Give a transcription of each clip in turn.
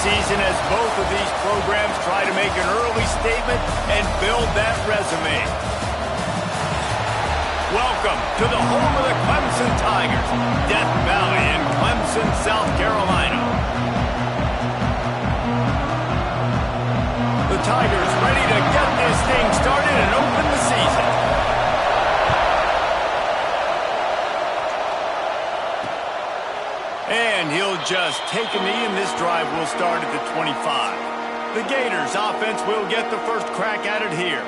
season as both of these programs try to make an early statement and build that resume. Welcome to the home of the Clemson Tigers, Death Valley in Clemson, South Carolina. The Tigers ready to get this thing started and open the season. And he'll just take a knee, and this drive will start at the 25. The Gators offense will get the first crack at it here.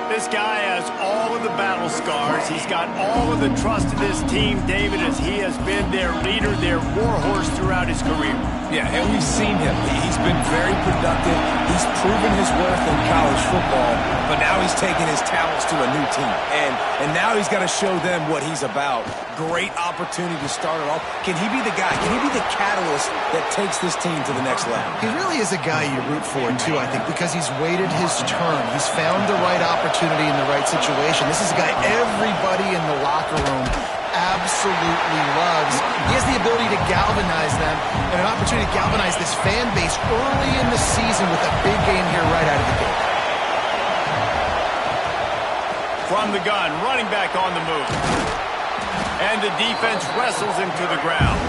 This guy has all of the battle scars. He's got all of the trust of this team, David, as he has been their leader, their warhorse throughout his career. Yeah, and we've seen him. He's been very productive. He's proven his worth in college football, but now he's taking his talents to a new team. And now he's got to show them what he's about. Great opportunity to start it off. Can he be the guy? Can he be the catalyst that takes this team to the next level? He really is a guy you root for, too, I think, because he's waited his turn. He's found the right opportunity in the right situation. This is a guy everybody in the locker room absolutely loves. He has the ability to galvanize them and an opportunity to galvanize this fan base early in the season with a big game here right out of the gate. From the gun, running back on the move. And the defense wrestles him to the ground.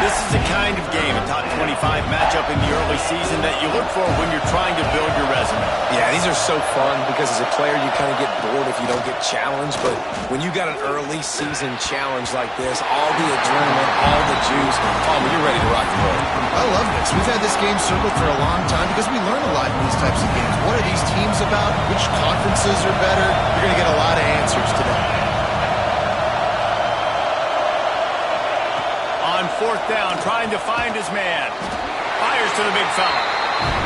This is the kind of game, a top 25 matchup in the early season, that you look for when you're trying to build your resume. Yeah, these are so fun because as a player you kind of get bored if you don't get challenged, but when you got an early season challenge like this, all the adrenaline, all the juice, Palmer, you're ready to rock and roll. I love this. We've had this game circled for a long time because we learn a lot in these types of games. What are these teams about? Which conferences are better? You're going to get a lot of answers today. On fourth down, trying to find his man. Fires to the big fella.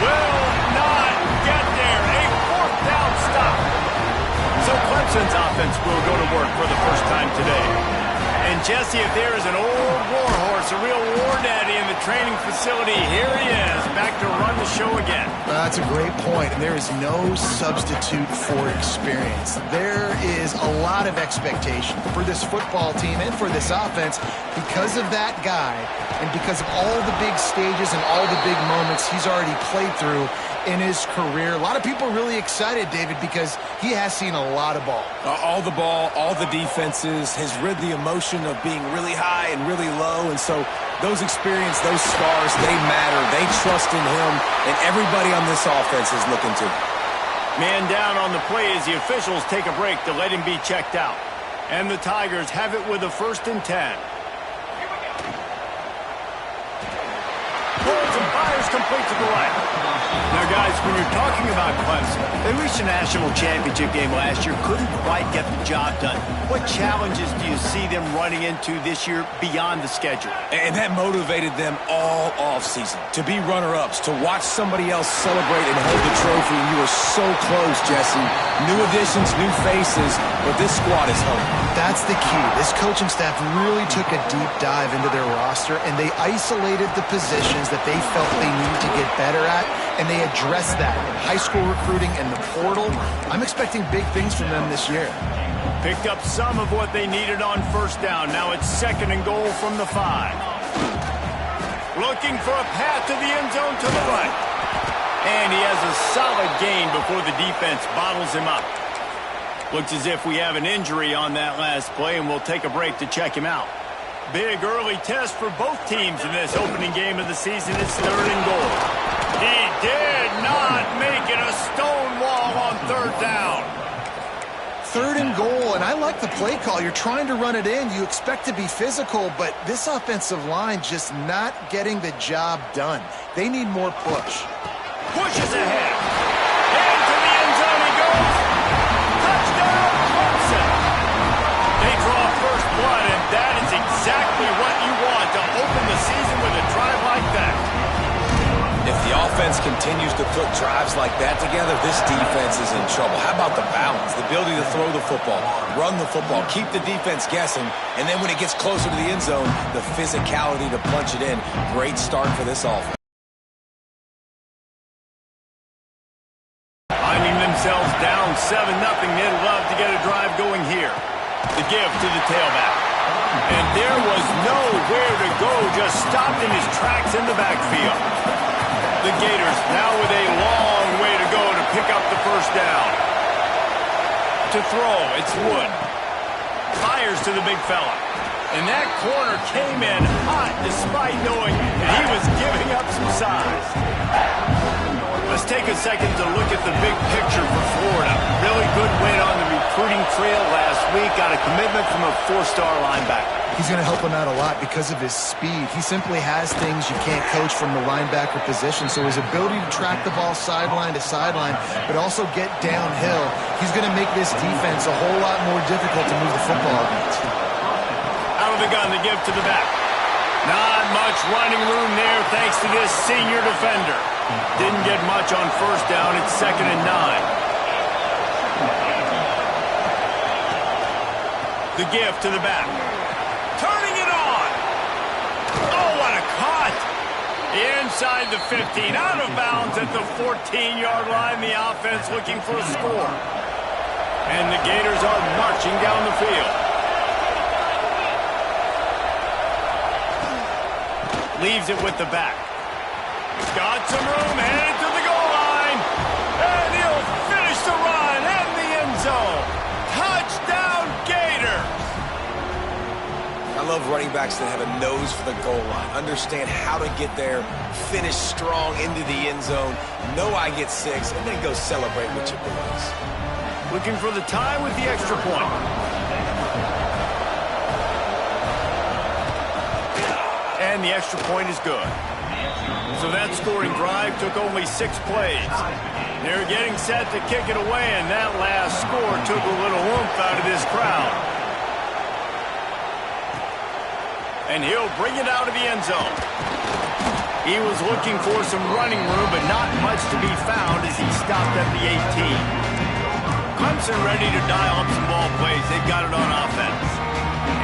Will not get there. A fourth down stop. So Clemson's offense will go to work for the first time today. And Jesse, if there is an old warhorse, a real war daddy in the training facility, here he is, back to run the show again. That's a great point, and there is no substitute for experience. There is a lot of expectation for this football team and for this offense because of that guy and because of all the big stages and all the big moments he's already played through in his career. A lot of people are really excited, David, because he has seen a lot of ball. All the ball, all the defenses, has rid the emotion of being really high and really low, and so those experience, those scars, they matter. They trust in him, and everybody on this offense is looking to him. Man down on the play as the officials take a break to let him be checked out. And the Tigers have it with a 1st and 10. Pulls and fires complete to the right. Now, guys, when you're talking about Clemson, they reached a national championship game last year, couldn't quite get the job done. What challenges do you see them running into this year beyond the schedule? And that motivated them all offseason to be runner-ups, to watch somebody else celebrate and hold the trophy. You were so close, Jesse. New additions, new faces, but this squad is home. That's the key. This coaching staff really took a deep dive into their roster, and they isolated the positions that they felt they needed to get better at, and they addressed that in high school recruiting and the portal. I'm expecting big things from them this year. Picked up some of what they needed on first down. Now it's 2nd and goal from the 5. Looking for a path to the end zone to the right. And he has a solid gain before the defense bottles him up. Looks as if we have an injury on that last play, and we'll take a break to check him out. Big early test for both teams in this opening game of the season. It's 3rd and goal. He did not make it. A stone wall on 3rd down. 3rd and goal, and I like the play call. You're trying to run it in. You expect to be physical, but this offensive line just not getting the job done. They need more push. Pushes ahead. And to the end zone he goes. Touchdown, Clemson. They draw first blood, and that is exactly what you want to open the season with a drive like that. If the offense continues to put drives like that together, this defense is in trouble. How about the balance, the ability to throw the football, run the football, keep the defense guessing, and then when it gets closer to the end zone, the physicality to punch it in. Great start for this offense. Finding themselves down 7-0, they'd love to get a drive going here. The give to the tailback. And there was nowhere to go, just stopped in his tracks in the backfield. The Gators now with a long way to go to pick up the first down. To throw, it's Wood. Fires to the big fella. And that corner came in hot despite knowing that he was giving up some size. Let's take a second to look at the big picture for Florida. Really good win on the recruiting trail last week. Got a commitment from a 4-star linebacker. He's going to help him out a lot because of his speed. He simply has things you can't coach from the linebacker position. So his ability to track the ball sideline to sideline, but also get downhill, he's going to make this defense a whole lot more difficult to move the football against. Out of the gun to give to the back. Not much running room there thanks to this senior defender. Didn't get much on first down. It's 2nd and 9. The give to the back. Turning it on. Oh, what a cut. Inside the 15. Out of bounds at the 14-yard line. The offense looking for a score. And the Gators are marching down the field. Leaves it with the back. Got some room, headed to the goal line. And he'll finish the run in the end zone. Touchdown, Gators. I love running backs that have a nose for the goal line. Understand how to get there, finish strong into the end zone, know I get 6, and then go celebrate with your boys. Looking for the tie with the extra point. And the extra point is good. So that scoring drive took only 6 plays. They're getting set to kick it away, and that last score took a little oomph out of this crowd. And he'll bring it out of the end zone. He was looking for some running room, but not much to be found as he stopped at the 18. Clemson ready to dial up some ball plays. They've got it on offense.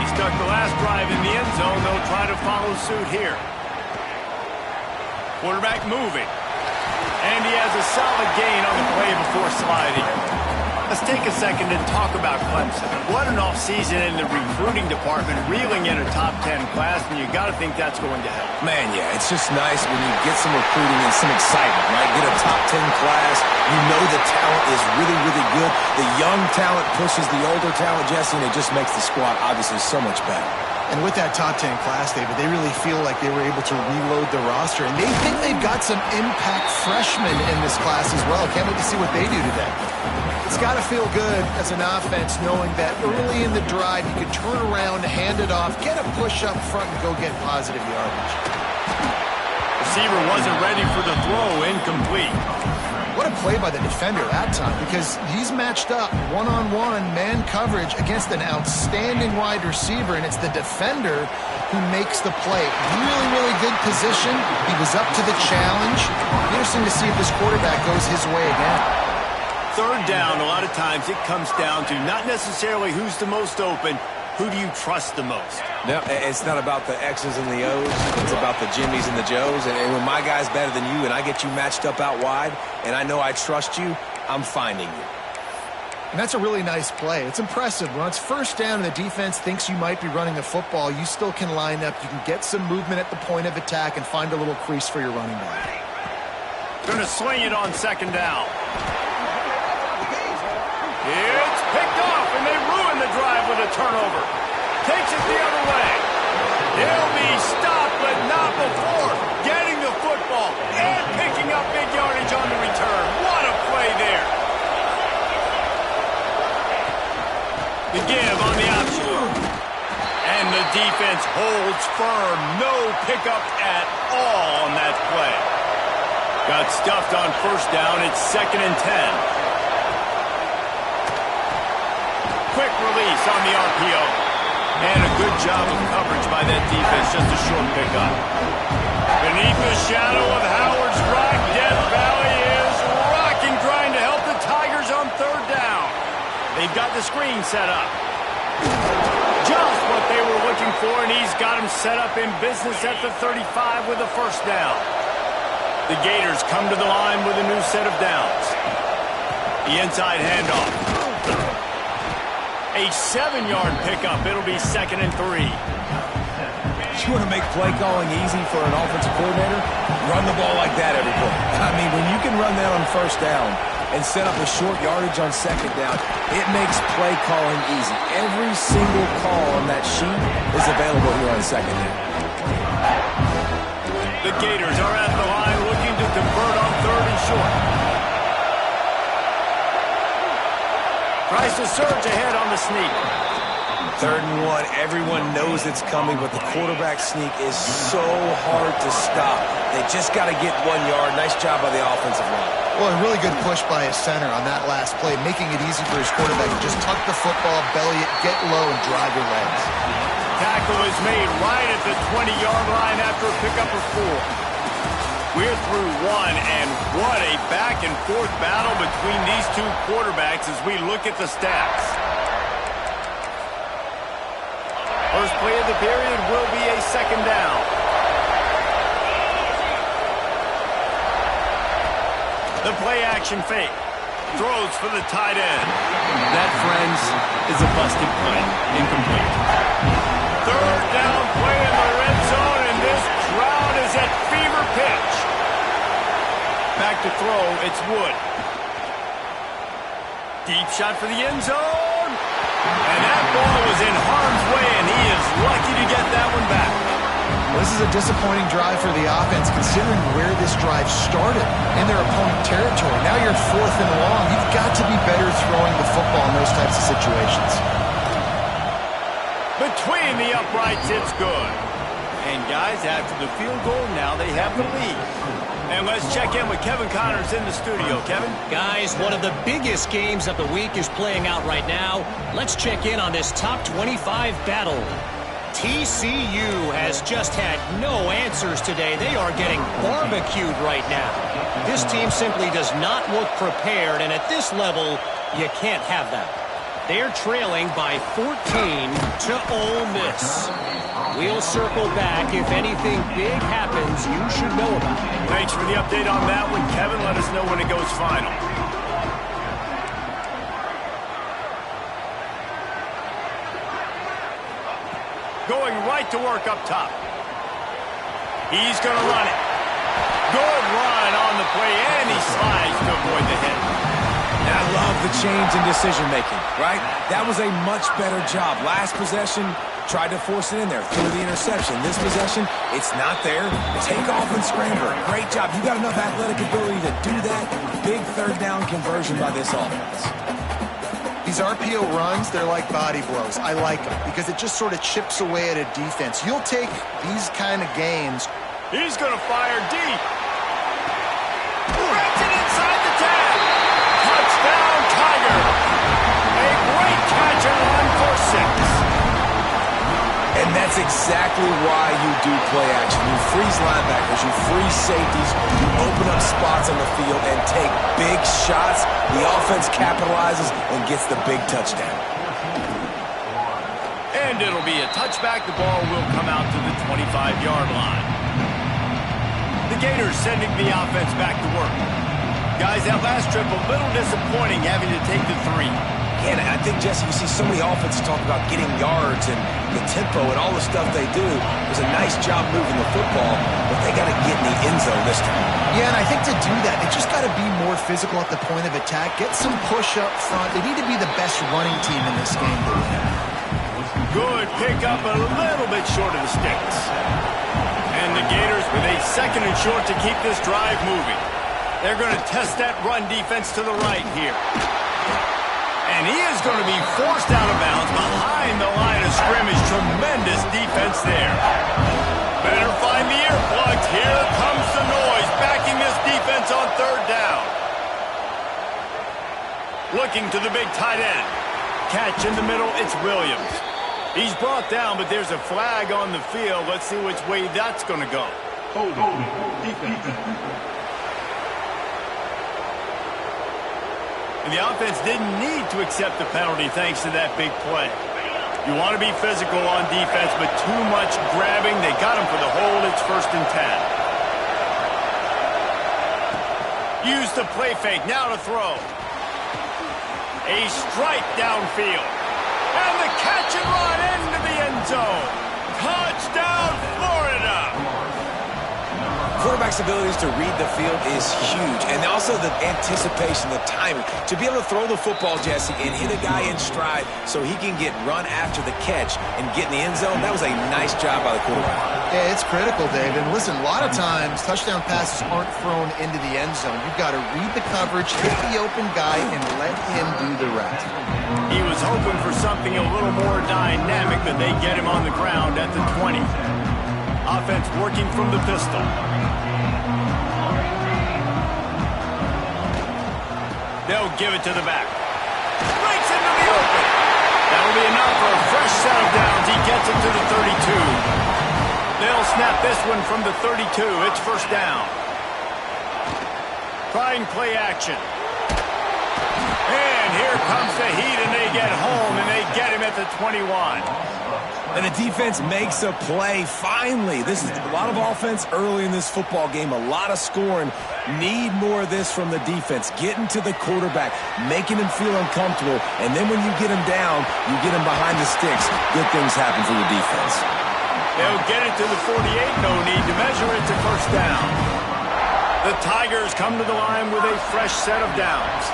He stuck the last drive in the end zone. They'll try to follow suit here. Quarterback moving. And he has a solid gain on the play before sliding. Let's take a second and talk about Clemson. What an offseason in the recruiting department, reeling in a top 10 class, and you got to think that's going to help. Man, yeah, it's just nice when you get some recruiting and some excitement, right? Get a top 10 class. You know the talent is really, really good. The young talent pushes the older talent, Jesse, and it just makes the squad obviously so much better. And with that top 10 class, David, they really feel like they were able to reload the roster. And they think they've got some impact freshmen in this class as well. Can't wait to see what they do today. It's got to feel good as an offense knowing that early in the drive you can turn around, hand it off, get a push up front, and go get positive yardage. Receiver wasn't ready for the throw, incomplete. What a play by the defender that time, because he's matched up one-on-one man coverage against an outstanding wide receiver, and it's the defender who makes the play. Really, really good position. He was up to the challenge. Interesting to see if this quarterback goes his way again. Third down, a lot of times it comes down to not necessarily who's the most open, who do you trust the most? No, it's not about the X's and the O's. It's about the Jimmys and the Joes. And when my guy's better than you and I get you matched up out wide and I know I trust you, I'm finding you. And that's a really nice play. It's impressive. When it's first down and the defense thinks you might be running the football, you still can line up. You can get some movement at the point of attack and find a little crease for your running back. Going to swing it on second down. It's picked off, and they ruin the drive with a turnover. Takes it the other way. He'll be stopped, but not before getting the football and picking up big yardage on the return. What a play there. The give on the option. And the defense holds firm. No pickup at all on that play. Got stuffed on first down. It's 2nd and 10. Quick release on the RPO. And a good job of coverage by that defense. Just a short pickup. Beneath the shadow of Howard's Rock, Death Valley is rocking, trying to help the Tigers on third down. They've got the screen set up. Just what they were looking for, and he's got them set up in business at the 35 with a first down. The Gators come to the line with a new set of downs. The inside handoff. A 7-yard pickup. It'll be 2nd and 3. You want to make play calling easy for an offensive coordinator? Run the ball like that every play. I mean, when you can run that on first down and set up a short yardage on second down, it makes play calling easy. Every single call on that sheet is available here on second down. The Gators are at the line looking to convert on 3rd and short. Tries to surge ahead on the sneak. 3rd and 1, everyone knows it's coming, but the quarterback sneak is so hard to stop. They just got to get 1 yard. Nice job by the offensive line. Well, a really good push by his center on that last play, making it easy for his quarterback to just tuck the football, belly it, get low, and drive your legs. Tackle is made right at the 20-yard line after a pickup of 4. We're through 1, and what a back-and-forth battle between these two quarterbacks as we look at the stats. First play of the period will be a 2nd down. The play-action fake. Throws for the tight end. That, friends, is a busted play. Incomplete. 3rd down play in the red zone, and this crowd is at fever pitch. Back to throw, it's Wood. Deep shot for the end zone. And that ball was in harm's way, and he is lucky to get that one back. This is a disappointing drive for the offense, considering where this drive started in their opponent territory. Now you're 4th and long. You've got to be better throwing the football in those types of situations. Between the uprights, it's good. And guys, after the field goal, now they have the lead. And let's check in with Kevin Connors in the studio. Kevin? Guys, one of the biggest games of the week is playing out right now. Let's check in on this top 25 battle. TCU has just had no answers today. They are getting barbecued right now. This team simply does not look prepared, and at this level, you can't have that. They're trailing by 14 to Ole Miss. We'll circle back. If anything big happens, you should know about it. Thanks for the update on that one, Kevin. Let us know when it goes final. Going right to work up top. He's going to run it. Good run on the play, and he slides to avoid the hit. I love the change in decision-making, right? That was a much better job. Last possession, tried to force it in there, threw the interception. This possession, it's not there. Take off and scramble. Great job. You got enough athletic ability to do that. Big 3rd down conversion by this offense. These RPO runs, they're like body blows. I like them because it just sort of chips away at a defense. You'll take these kind of games. He's going to fire deep. Wraps it inside the tag. Touchdown, Tiger. A great catch and run for 6. And that's exactly why you do play action. You freeze linebackers, you freeze safeties, you open up spots on the field and take big shots. The offense capitalizes and gets the big touchdown. And it'll be a touchback. The ball will come out to the 25-yard line. The Gators sending the offense back to work. Guys, that last trip a little disappointing having to take the 3. Yeah, and I think, Jesse, you see so many offenses talk about getting yards and the tempo and all the stuff they do. It was a nice job moving the football, but they got to get in the end zone this time. Yeah, and I think to do that, they just got to be more physical at the point of attack. Get some push up front. They need to be the best running team in this game to win. Good pickup, a little bit short of the sticks. And the Gators with a 2nd and short to keep this drive moving. They're going to test that run defense to the right here. And he is going to be forced out of bounds behind the line of scrimmage. Tremendous defense there. Better find the earplugs. Here comes the noise, backing this defense on 3rd down. Looking to the big tight end. Catch in the middle, it's Williams. He's brought down, but there's a flag on the field. Let's see which way that's going to go. And the offense didn't need to accept the penalty thanks to that big play. You want to be physical on defense, but too much grabbing. They got him for the hold. It's 1st and 10. Use the play fake. Now to throw. A strike downfield. And the catch and run into the end zone. Touchdown, Florida. Quarterback's abilities to read the field is huge, and also the anticipation, the timing. To be able to throw the football, Jesse, and hit a guy in stride so he can get run after the catch and get in the end zone, that was a nice job by the quarterback. Yeah, it's critical, Dave. And listen, a lot of times touchdown passes aren't thrown into the end zone. You've got to read the coverage, hit the open guy, and let him do the rest. He was hoping for something a little more dynamic, but they get him on the ground at the 20. Offense working from the pistol. They'll give it to the back. Breaks into the open. That'll be enough for a fresh set of downs. He gets it to the 32. They'll snap this one from the 32. It's first down. Trying play action. And here comes the heat, and they get home, and they get him at the 21. And the defense makes a play, finally. This is a lot of offense early in this football game, a lot of scoring. Need more of this from the defense. Getting to the quarterback, making him feel uncomfortable, and then when you get him down, you get him behind the sticks. Good things happen for the defense. They'll get it to the 48, no need to measure it to first down. The Tigers come to the line with a fresh set of downs.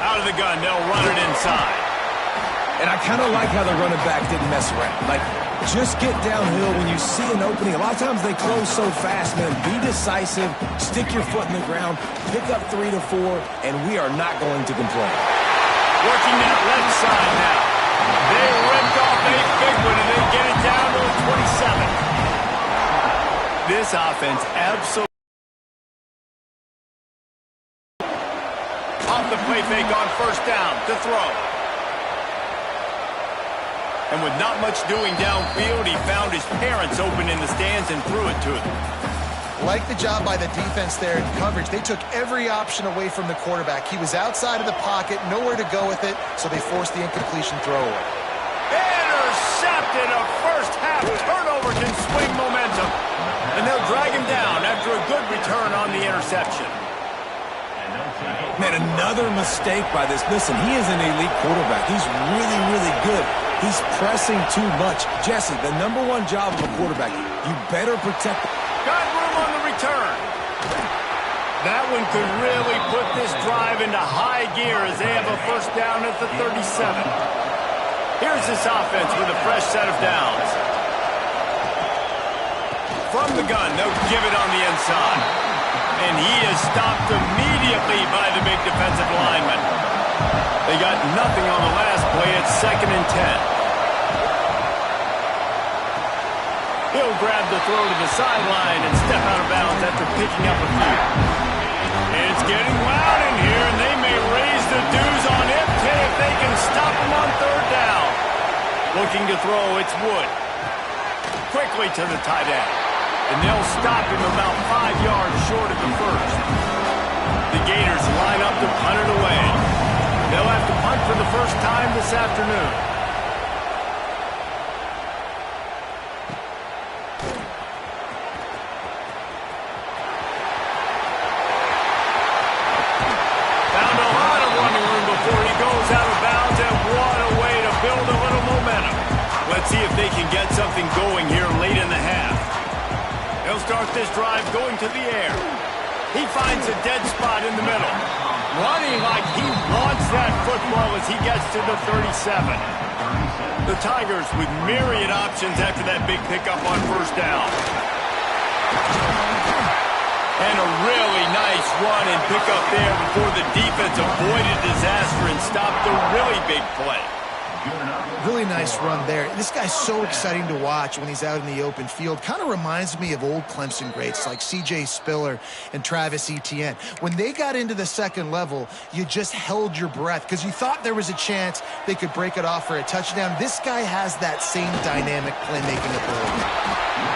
Out of the gun, they'll run it inside. And I kind of like how the running back didn't mess around. Like, just get downhill when you see an opening. A lot of times they close so fast, man. Be decisive, stick your foot in the ground, pick up 3 to 4, and we are not going to complain. Working that left side now. They ripped off a big one, and they get it down to the 27. This offense absolutely. Off the play fake on first down to throw. And with not much doing downfield, he found his parents open in the stands and threw it to them. Like the job by the defense there in coverage. They took every option away from the quarterback. He was outside of the pocket, nowhere to go with it, so they forced the incompletion throwaway. Intercepted. A first half turnover can swing momentum. And they'll drag him down after a good return on the interception. Man, another mistake by this. Listen, he is an elite quarterback. He's really, really good. He's pressing too much. Jesse, the #1 job of a quarterback, you better protect. Got room on the return. That one could really put this drive into high gear as they have a first down at the 37. Here's this offense with a fresh set of downs. From the gun, they'll give it on the inside. And he is stopped immediately by the big defensive lineman. They got nothing on the last play. It's 2nd and 10. He'll grab the throw to the sideline and step out of bounds after picking up a few. It's getting loud in here, and they may raise the dues on it if they can stop him on third down. Looking to throw, it's Wood. Quickly to the tight end. And they'll stop him about 5 yards short of the first. The Gators line up to punt it away. They'll have to punt for the first time this afternoon. Found a lot of running room before he goes out of bounds, and what a way to build a little momentum. Let's see if they can get something going here late in the half. They'll start this drive going to the air. He finds a dead spot in the middle. Running like he wants that football as he gets to the 37. The Tigers with myriad options after that big pickup on first down. And a really nice run and pickup there before the defense avoided disaster and stopped a really big play. Really nice run there. This guy's so exciting to watch when he's out in the open field. Kind of reminds me of old Clemson greats like C.J. Spiller and Travis Etienne. When they got into the second level, you just held your breath because you thought there was a chance they could break it off for a touchdown. This guy has that same dynamic playmaking ability.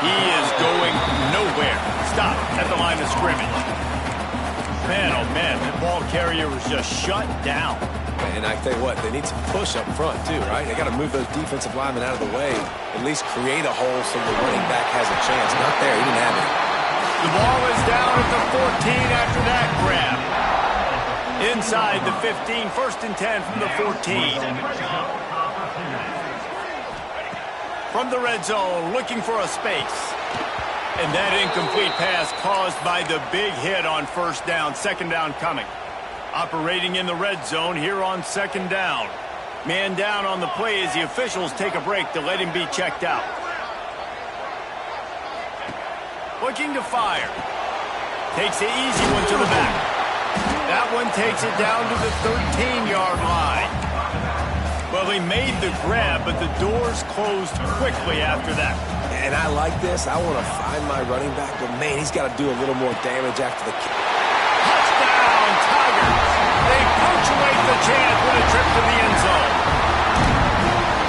He is going nowhere. Stop at the line of scrimmage. Man, oh man, that ball carrier was just shut down. And I tell you what, they need some push up front too, right? They got to move those defensive linemen out of the way, at least create a hole so the running back has a chance. Not there, he didn't have it. The ball is down at the 14 after that grab. Inside the 15, 1st and 10 from the 14. From the red zone, looking for a space. And that incomplete pass caused by the big hit on 1st down, 2nd down coming. Operating in the red zone here on 2nd down. Man down on the play as the officials take a break to let him be checked out. Looking to fire. Takes the easy one to the back. That one takes it down to the 13-yard line. Well, he made the grab, but the doors closed quickly after that. And I like this. I want to find my running back, but man, he's got to do a little more damage after the kick. Touchdown, Tigers. They punctuate the chance with a trip to the end zone.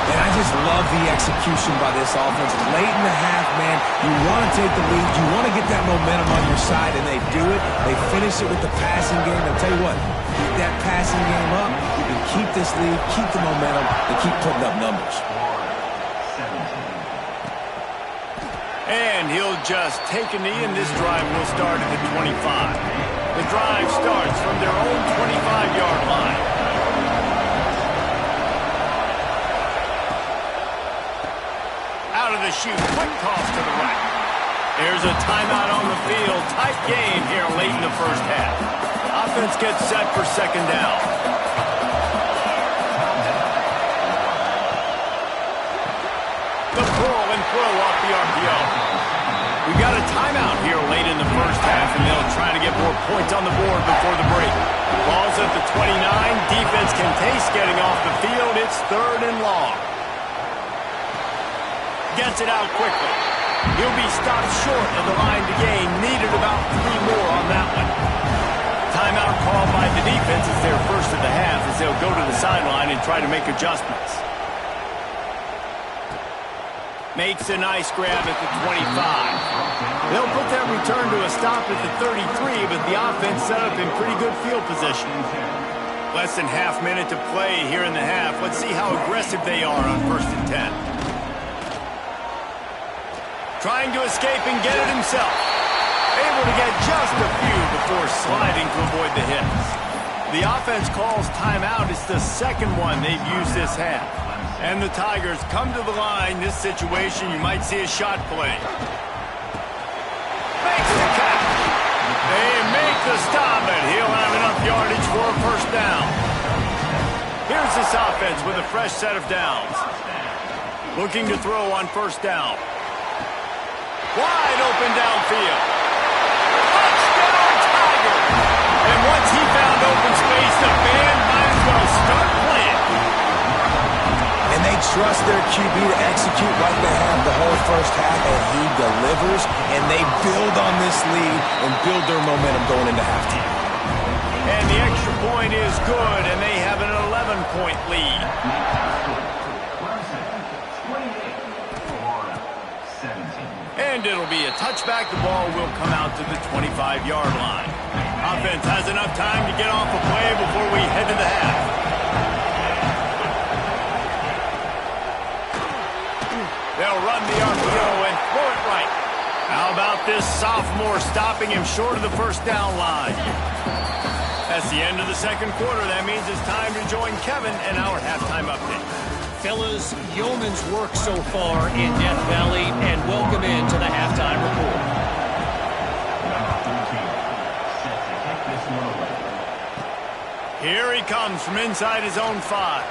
And I just love the execution by this offense. Late in the half, man, you want to take the lead. You want to get that momentum on your side, and they do it. They finish it with the passing game. I'll tell you what, keep that passing game up. You can keep this lead, keep the momentum, and keep putting up numbers. And he'll just take a knee, and this drive will start at the 25. The drive starts from their own 25-yard line. Out of the chute, quick toss to the right. There's a timeout on the field. Tight game here late in the 1st half. Offense gets set for 2nd down. The pull and throw off the RPO. We got a timeout here late in the 1st half, and they'll try to get more points on the board before the break. Ball's at the 29. Defense can taste getting off the field. It's 3rd and long. Gets it out quickly. He'll be stopped short of the line to gain. Needed about 3 more on that one. Timeout called by the defense is their first of the half as they'll go to the sideline and try to make adjustments. Makes a nice grab at the 25. They'll put that return to a stop at the 33, but the offense set up in pretty good field position. Less than half minute to play here in the half. Let's see how aggressive they are on 1st and 10. Trying to escape and get it himself. Able to get just a few before sliding to avoid the hits. The offense calls timeout. It's the 2nd one they've used this half. And the Tigers come to the line. This situation, you might see a shot play. Makes the catch. They make the stop, and he'll have enough yardage for a 1st down. Here's this offense with a fresh set of downs. Looking to throw on 1st down. Wide open downfield. Touchdown, Tigers! And once he found open space, the band might as well start playing. And they trust their QB to execute like they have the whole 1st half, and he delivers, and they build on this lead and build their momentum going into halftime. And the extra point is good, and they have an 11-point lead. And it'll be a touchback. The ball will come out to the 25-yard line. Offense has enough time to get off a play before we head to the half. They'll run the RPO and throw it right. How about this sophomore stopping him short of the 1st down line? That's the end of the 2nd quarter. That means it's time to join Kevin and our halftime update. Fellas, yeoman's work so far in Death Valley, and welcome into the halftime report. Here he comes from inside his own 5.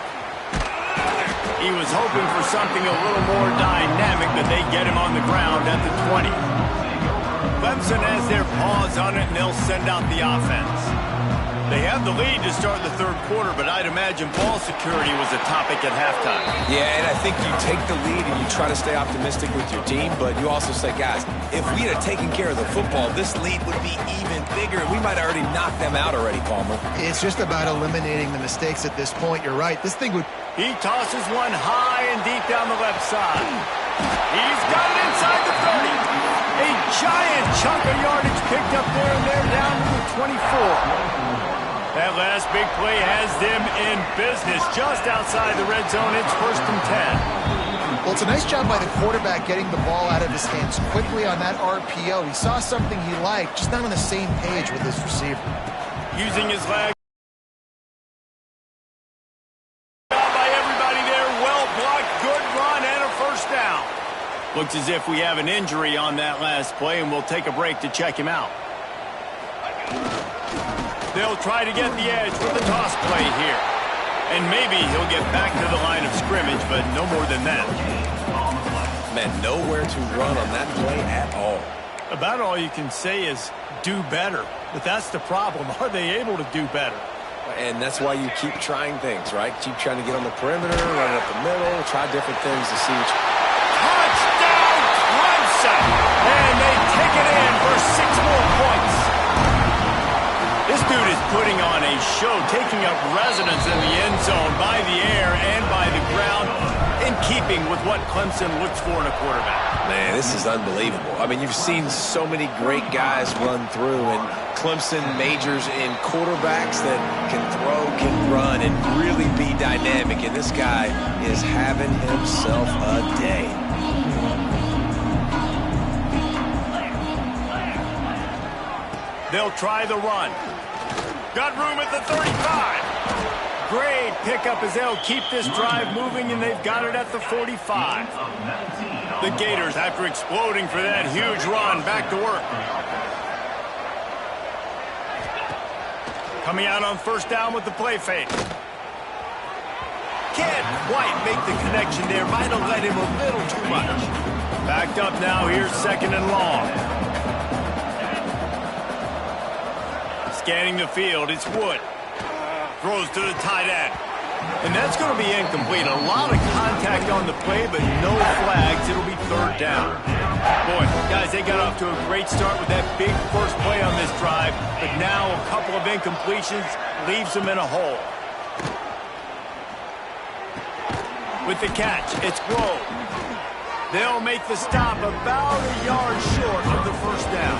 He was hoping for something a little more dynamic, but they get him on the ground at the 20. Clemson has their paws on it, and they'll send out the offense. They have the lead to start the 3rd quarter, but I'd imagine ball security was a topic at halftime. Yeah, and I think you take the lead and you try to stay optimistic with your team, but you also say, guys, if we had taken care of the football, this lead would be even bigger. We might have already knocked them out already, Palmer. It's just about eliminating the mistakes at this point. You're right. This thing would... He tosses one high and deep down the left side. He's got it inside the 30. A giant chunk of yardage picked up there, and they're down to the 24. That last big play has them in business just outside the red zone. It's 1st and 10. Well, it's a nice job by the quarterback getting the ball out of his hands quickly on that RPO. He saw something he liked, just not on the same page with his receiver. Using his leg. Looks as if we have an injury on that last play, and we'll take a break to check him out. They'll try to get the edge with the toss play here. And maybe he'll get back to the line of scrimmage, but no more than that. Man, nowhere to run on that play at all. About all you can say is do better. But that's the problem. Are they able to do better? And that's why you keep trying things, right? Keep trying to get on the perimeter, run up the middle, try different things to see what you... Touchdown, Clemson! And they take it in for 6 more points. This dude is putting on a show, taking up residence in the end zone by the air and by the ground, in keeping with what Clemson looks for in a quarterback. Man, this is unbelievable. I mean, you've seen so many great guys run through, and Clemson majors in quarterbacks that can throw, can run, and really be dynamic, and this guy is having himself a day. They'll try the run. Got room at the 35. Great pickup as they'll keep this drive moving, and they've got it at the 45. The Gators, after exploding for that huge run, back to work. Coming out on first down with the play fake. Can't quite make the connection there. Might have let him a little too much. Backed up now. Here's 2nd and long. Scanning the field, it's Wood. Throws to the tight end. And that's going to be incomplete. A lot of contact on the play, but no flags. It'll be 3rd down. Boy, guys, they got off to a great start with that big first play on this drive, but now a couple of incompletions leaves them in a hole. With the catch, it's Grove. They'll make the stop about a yard short of the first down.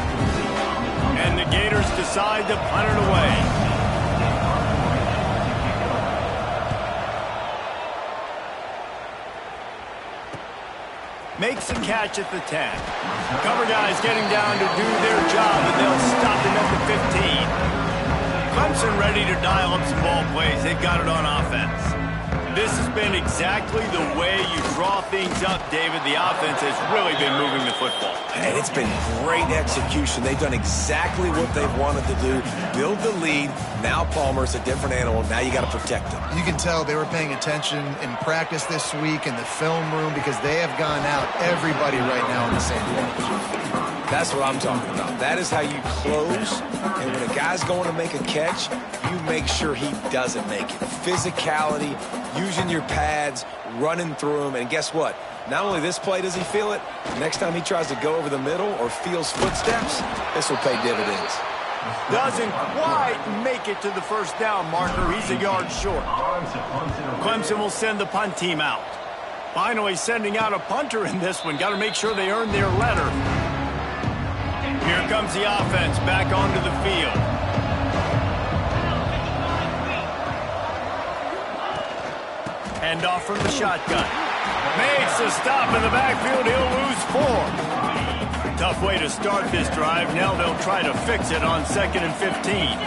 And the Gators decide to punt it away. Makes a catch at the 10. Cover guys getting down to do their job, and they'll stop him at the 15. Clemson ready to dial up some ball plays. They've got it on offense. This has been exactly the way you draw things up, David. The offense has really been moving the football. And it's been great execution. They've done exactly what they've wanted to do. Build the lead. Now Palmer's a different animal. Now you got to protect him. You can tell they were paying attention in practice this week in the film room because they have gone out everybody right now on the same page. That's what I'm talking about. That is how you close. And when a guy's going to make a catch, you make sure he doesn't make it. Physicality, using your pads, running through him. And guess what? Not only this play does he feel it, next time he tries to go over the middle or feels footsteps, this will pay dividends. Doesn't quite make it to the first down marker. He's a yard short. Clemson will send the punt team out. Finally sending out a punter in this one. Got to make sure they earn their letter. Here comes the offense back onto the field. Hand off from the shotgun. Makes a stop in the backfield. He'll lose 4. Tough way to start this drive. Now they'll try to fix it on 2nd and 15.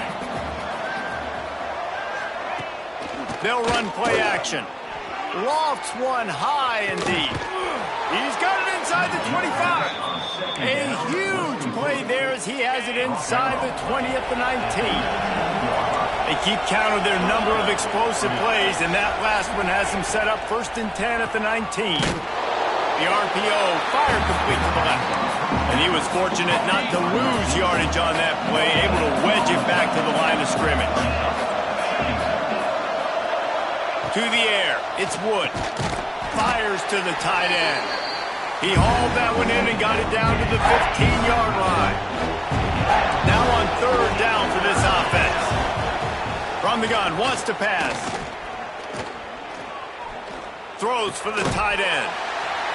They'll run play action. Lofts one high and deep. He's got it inside the 25. A huge play there as he has it inside the 20 at the 19. They keep count of their number of explosive plays, and that last one has them set up 1st and 10 at the 19. The RPO fired complete to the left. And he was fortunate not to lose yardage on that play, able to wedge it back to the line of scrimmage. To the air, it's Wood. Fires to the tight end. He hauled that one in and got it down to the 15-yard line. Now on 3rd down for this offense. From the gun, wants to pass. Throws for the tight end.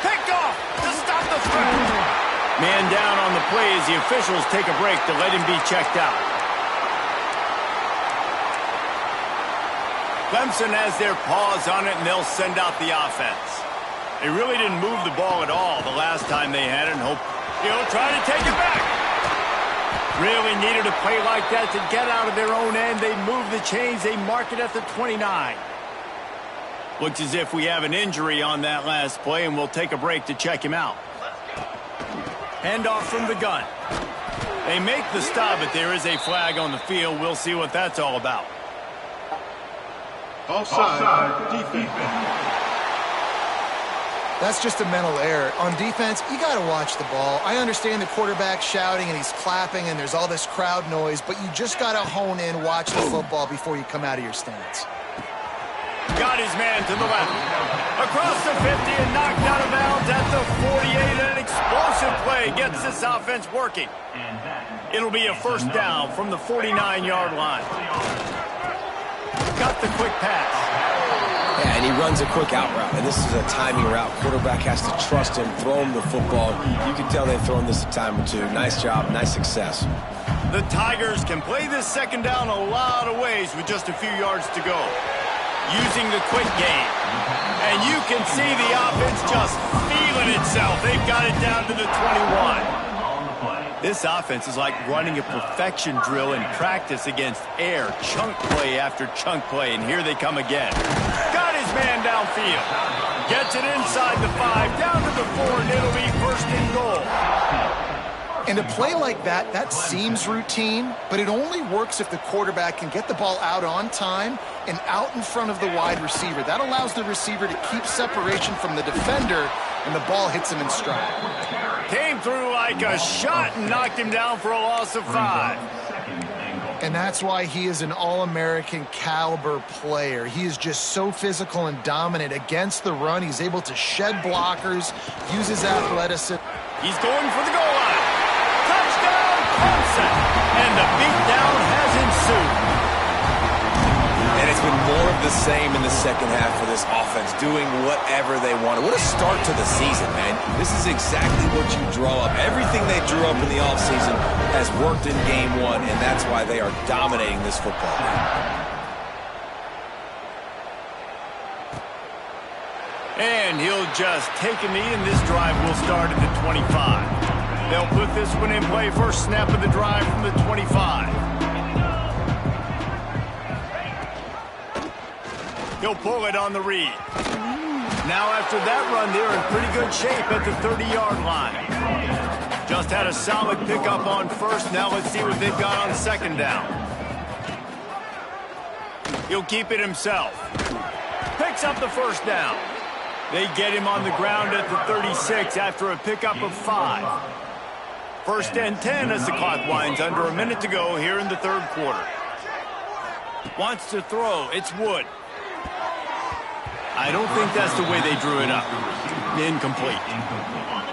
Picked off to stop the threat. Man down on the play as the officials take a break to let him be checked out. Clemson has their paws on it, and they'll send out the offense. They really didn't move the ball at all the last time they had it, and hope he'll try to take it back. Really needed a play like that to get out of their own end. They move the chains. They mark it at the 29. Looks as if we have an injury on that last play, and we'll take a break to check him out. Handoff from the gun. They make the stop, but there is a flag on the field. We'll see what that's all about. Offside, defense. That's just a mental error. On defense, you got to watch the ball. I understand the quarterback shouting and he's clapping and there's all this crowd noise, but you just got to hone in, watch the football before you come out of your stance. Got his man to the left. Across the 50 and knocked out of bounds at the 48. An explosive play gets this offense working. It'll be a first down from the 49-yard line. Got the quick pass. Yeah, and he runs a quick out route, and this is a timing route. Quarterback has to trust him, throw him the football. You can tell they've thrown this a time or two. Nice job, nice success. The Tigers can play this second down a lot of ways with just a few yards to go. Using the quick game. And you can see the offense just feeling itself. They've got it down to the 21. This offense is like running a perfection drill in practice against air. Chunk play after chunk play, and here they come again. Got his man downfield. Gets it inside the 5, down to the 4, and it'll be first and goal. And a play like that, that seems routine, but it only works if the quarterback can get the ball out on time and out in front of the wide receiver. That allows the receiver to keep separation from the defender, and the ball hits him in stride. Came through like a shot and knocked him down for a loss of 5. And that's why he is an All-American caliber player. He is just so physical and dominant against the run. He's able to shed blockers, use his athleticism. He's going for the goal line. Touchdown, Clemson. And the beatdown has ensued. And it's been more of the same in the second half for this offense, doing whatever they wanted. What a start to the season, man. This is exactly what you draw up. Everything they drew up in the offseason has worked in game 1, and that's why they are dominating this football. And he'll just take a knee, and this drive will start at the 25. They'll put this one in play. First snap of the drive from the 25. He'll pull it on the read. Now after that run, they're in pretty good shape at the 30-yard line. Just had a solid pickup on first. Now let's see what they've got on second down. He'll keep it himself. Picks up the first down. They get him on the ground at the 36 after a pickup of 5. First and 10 as the clock winds under a minute to go here in the third quarter. Wants to throw. It's Wood. I don't think that's the way they drew it up. Incomplete.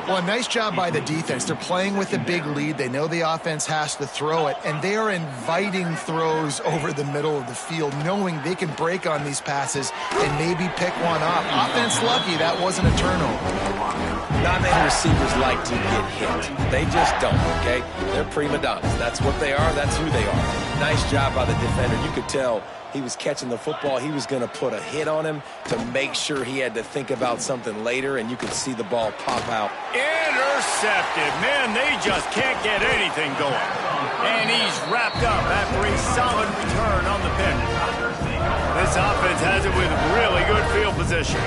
Well, a nice job by the defense. They're playing with a big lead. They know the offense has to throw it, and they are inviting throws over the middle of the field, knowing they can break on these passes and maybe pick one off. Offense lucky that wasn't a turnover. Not many receivers like to get hit. They just don't, okay? They're prima donnas. That's what they are. That's who they are. Nice job by the defender. You could tell he was catching the football. He was going to put a hit on him to make sure he had to think about something later, and you could see the ball pop out. Intercepted. Man, they just can't get anything going. And he's wrapped up after a solid return on the pin. This offense has it with really good field position.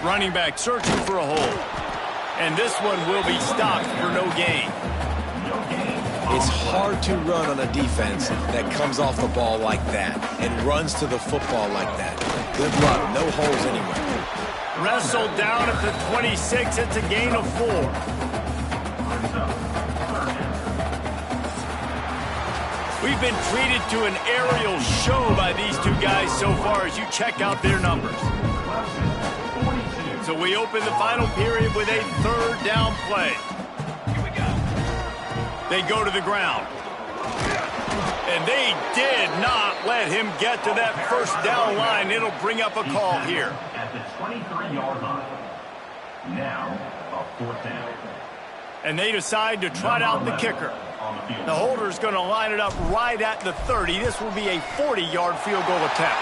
Running back searching for a hole. And this one will be stopped for no gain. It's hard to run on a defense that comes off the ball like that and runs to the football like that. Good luck. No holes anywhere. Wrestled down at the 26. It's a gain of 4. We've been treated to an aerial show by these two guys so far as you check out their numbers. So we open the final period with a third down play. They go to the ground. And they did not let him get to that first down line. It'll bring up a call here. At the 23-yard line. Now, a fourth down. And they decide to trot out the kicker. The holder's going to line it up right at the 30. This will be a 40-yard field goal attempt.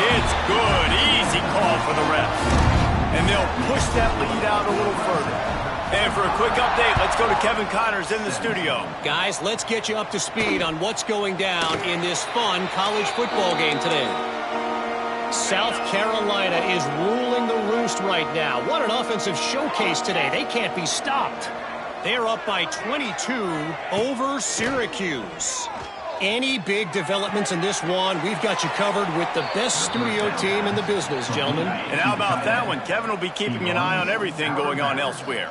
It's good. Easy call for the refs. And they'll push that lead out a little further. And for a quick update, let's go to Kevin Connors in the studio. Guys, let's get you up to speed on what's going down in this fun college football game today. South Carolina is ruling the roost right now. What an offensive showcase today. They can't be stopped. They're up by 22 over Syracuse. Any big developments in this one, we've got you covered with the best studio team in the business, gentlemen. And how about that one? Kevin will be keeping an eye on everything going on elsewhere.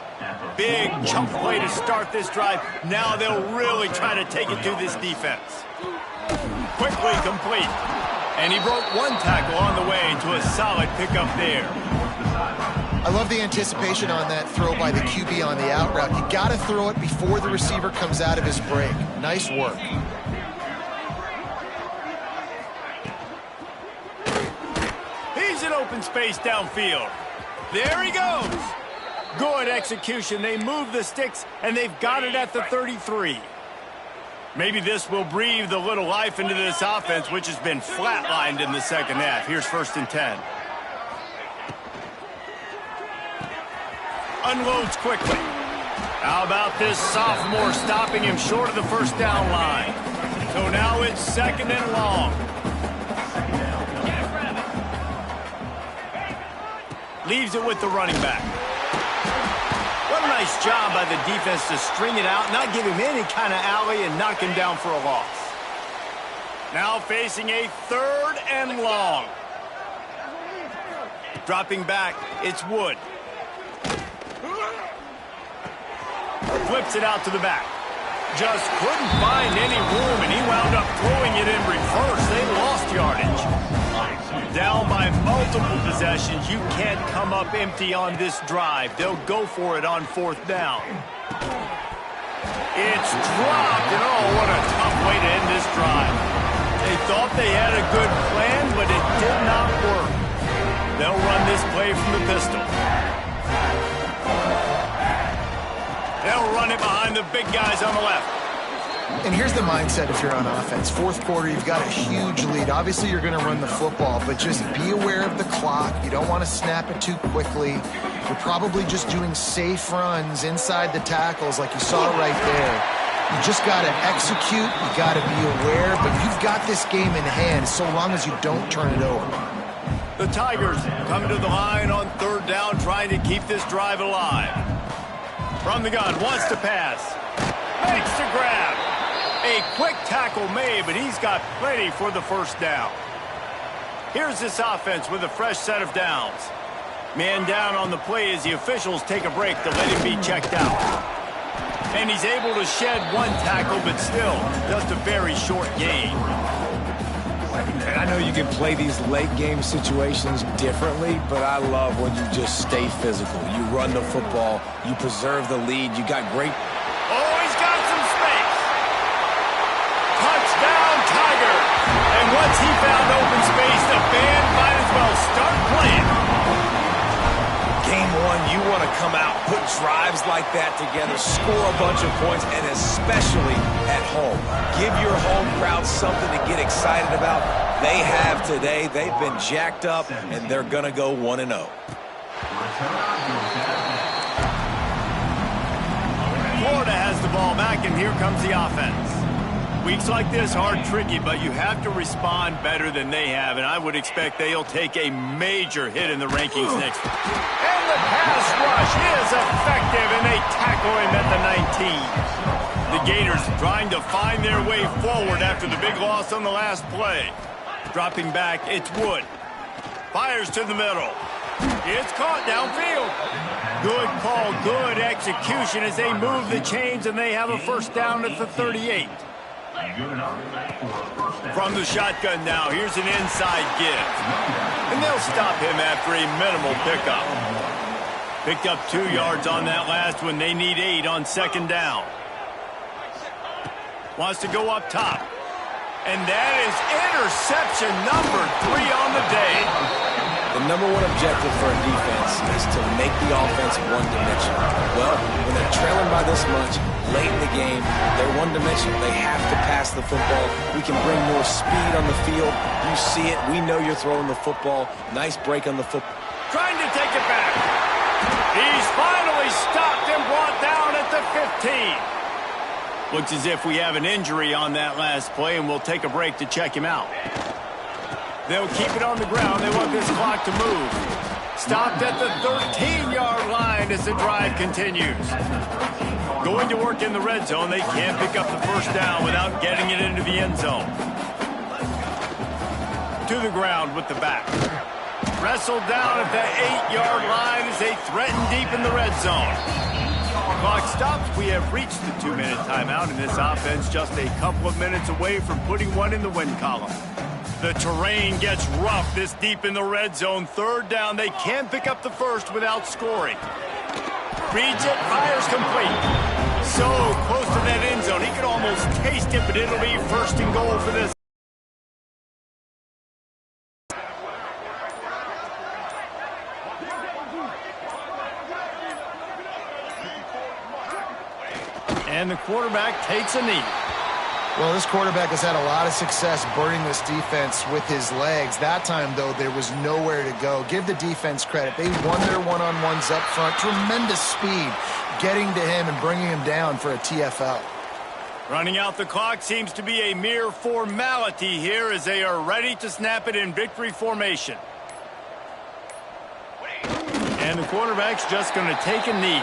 Big chunk play to start this drive. Now they'll really try to take it to this defense. Quickly complete. And he broke one tackle on the way to a solid pickup there. I love the anticipation on that throw by the QB on the out route. You got to throw it before the receiver comes out of his break. Nice work. He's in open space downfield. There he goes. Good execution. They move the sticks, and they've got it at the 33. Maybe this will breathe a little life into this offense, which has been flatlined in the second half. Here's 1st and 10. Unloads quickly. How about this sophomore stopping him short of the first down line? So now it's 2nd and long. Leaves it with the running back. What a nice job by the defense to string it out, not give him any kind of alley, and knock him down for a loss. Now facing a 3rd and long. Dropping back, it's Wood. Flips it out to the back. Just couldn't find any room, and he wound up throwing it in reverse. They lost yardage. Down by multiple possessions. You can't come up empty on this drive. They'll go for it on 4th down. It's dropped, and oh, what a tough way to end this drive. They thought they had a good plan, but it did not work. They'll run this play from the pistol. They'll run it behind the big guys on the left. And here's the mindset if you're on offense. 4th quarter, you've got a huge lead. Obviously, you're going to run the football, but just be aware of the clock. You don't want to snap it too quickly. You're probably just doing safe runs inside the tackles like you saw right there. You just got to execute. You got to be aware, but you've got this game in hand so long as you don't turn it over. The Tigers come to the line on 3rd down, trying to keep this drive alive. From the gun, wants to pass. Makes the grab. A quick tackle made, but he's got plenty for the 1st down. Here's this offense with a fresh set of downs. Man down on the play as the officials take a break to let him be checked out. And he's able to shed one tackle, but still just a very short gain. And I know you can play these late game situations differently, but I love when you just stay physical. You run the football, you preserve the lead, you got great... Oh, he's got some space. Touchdown, Tiger. And once he found open space, the band might as well start playing. Game 1, you want to come out, put drives like that together, score a bunch of points, and especially at home. Give your home crowd something to get excited about. They have today. They've been jacked up, and they're going to go 1-0. Florida has the ball back, and here comes the offense. Weeks like this are tricky, but you have to respond better than they have, and I would expect they'll take a major hit in the rankings next week. And the pass rush is effective, and they tackle him at the 19. The Gators trying to find their way forward after the big loss on the last play. Dropping back, it's Wood. Fires to the middle. It's caught downfield. Good call, good execution as they move the chains, and they have a 1st down at the 38. From the shotgun now, here's an inside give. And they'll stop him after a minimal pickup. Picked up 2 yards on that last one. They need 8 on 2nd down. Wants to go up top. And that is interception number 3 on the day. The number 1 objective for a defense is to make the offense one-dimensional. Well, when they're trailing by this much, late in the game, they're one-dimensional. They have to pass the football. We can bring more speed on the field. You see it. We know you're throwing the football. Nice break on the football. Trying to take it back. He's finally stopped and brought down at the 15. Looks as if we have an injury on that last play, and we'll take a break to check him out. They'll keep it on the ground. They want this clock to move. Stopped at the 13-yard line as the drive continues. Going to work in the red zone. They can't pick up the first down without getting it into the end zone. To the ground with the back. Wrestled down at the 8-yard line as they threaten deep in the red zone. Clock stops. We have reached the 2-minute timeout, and this offense just a couple of minutes away from putting one in the win column. The terrain gets rough this deep in the red zone. Third down. They can't pick up the first without scoring. Reads it, fires complete. So close to that end zone. He could almost taste it, but it'll be first and goal for this. And the quarterback takes a knee. Well, this quarterback has had a lot of success burning this defense with his legs. That time, though, there was nowhere to go. Give the defense credit. They won their one-on-ones up front. Tremendous speed getting to him and bringing him down for a TFL. Running out the clock seems to be a mere formality here as they are ready to snap it in victory formation. And the quarterback's just going to take a knee.